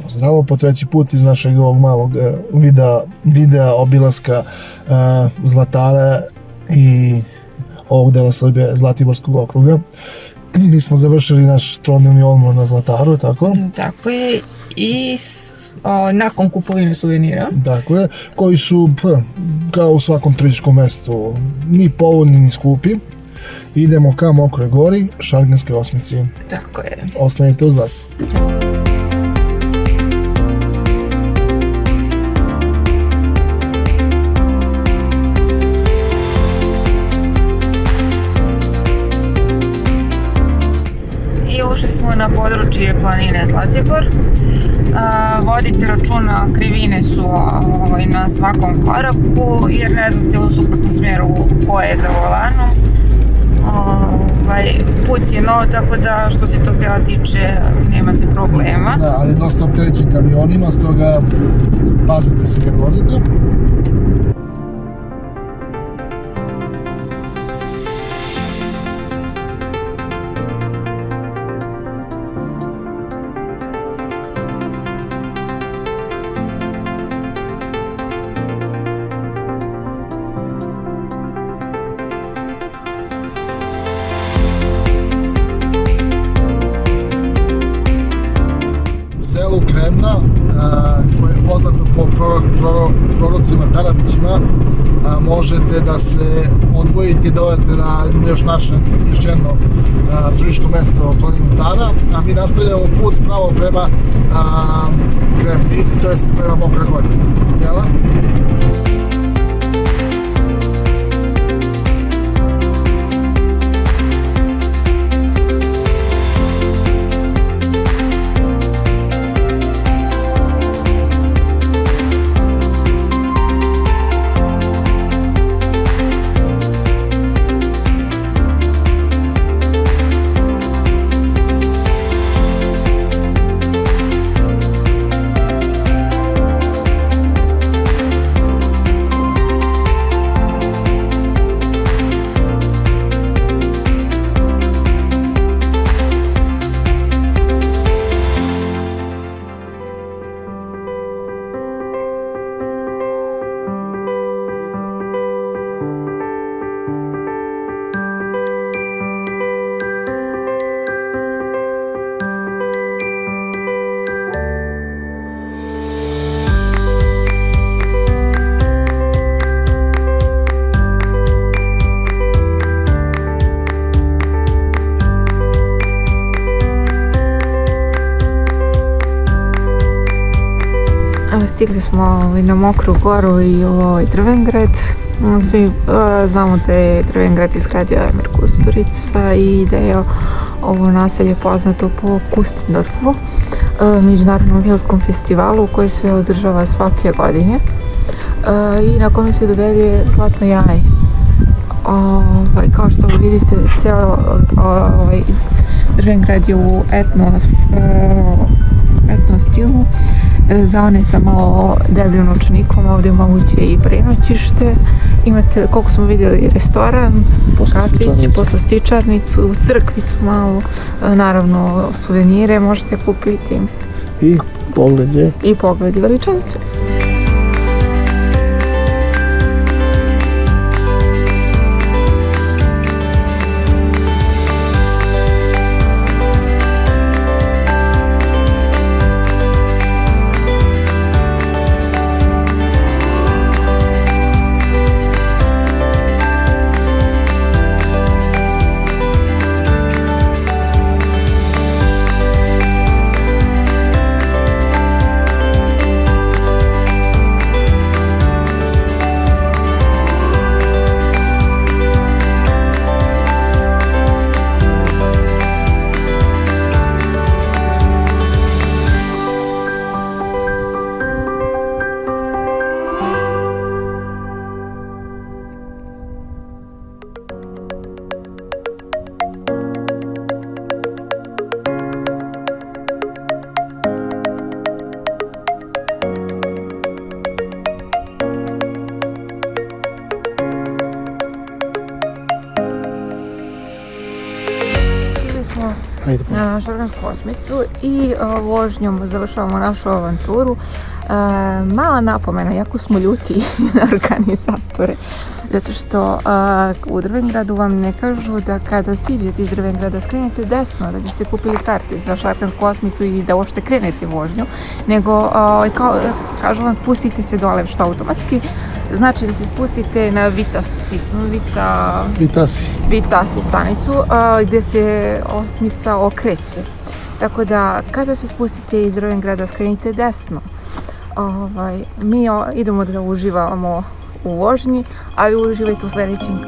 Zdravo po treći put iz našeg ovog malog videa obilaska Zlatara i ovog dela Srbije, Zlatiborskog okruga. Mi smo završili naš trodnevni odmor na Zlataru, tako? Tako je, i nakon kupovine suvenira. Tako je, koji su, kao u svakom turističkom mestu, ni povoljni ni skupi. Idemo ka Mokroj gori, Šarganskoj osmici. Tako je. Ostanite uz nas. Ušli smo na područje planine Zlatibor. Vodite računa, krivine su na svakom koraku jer ne znate u suprotnom smjeru ko je za volanom. Put je nov, tako da što se toga tiče nemate problema. Da, ali je dosta opterećen kamionima, stoga pazite se kad vozite. Selo Kremna, koje je poznato po prorocima Tarabićima, možete da se odvojite i da odete na još jedno turističko mesto planinu Tara, a mi nastavljamo put pravo prema Kremni, to jest prema Mokroj gori. Jela? Stigli smo na Mokru goru i Drvengrad. Svi znamo da je Drvengrad izgradio Emir Kusturica i da je ovo naselje poznato po Kustendorfu, međunarodnom filmskom festivalu koji se održava svake godine i na kome se dodeljuje zlatno jaje. Kao što vidite, cijelo Drvengrad je u etno stilu. Za one sa malo debljim novčanikom ovdje je moguće i prenoćište. Imate, koliko smo vidjeli, restoran, kafić, poslastičarnicu, crkvicu malu, naravno suvenire možete kupiti. I pogled je veličanstven. Ajde, na Šargansku osmicu i vožnjom završavamo našu avanturu. Mala napomena, jako smo ljuti na organizatore, zato što u Drvengradu vam ne kažu da kada siđete iz Drvengrada skrenete desno da biste kupili karte za Šargansku osmicu i da uopšte krenete vožnju, nego kažu vam spustite se dole što automatski, znači da se spustite na Vitasi stanicu gdje se osmica okreće. Tako da kada se spustite iz Drvengrada skrenite desno. Mi idemo da uživamo u vožnji, ali uživajte u sljedećim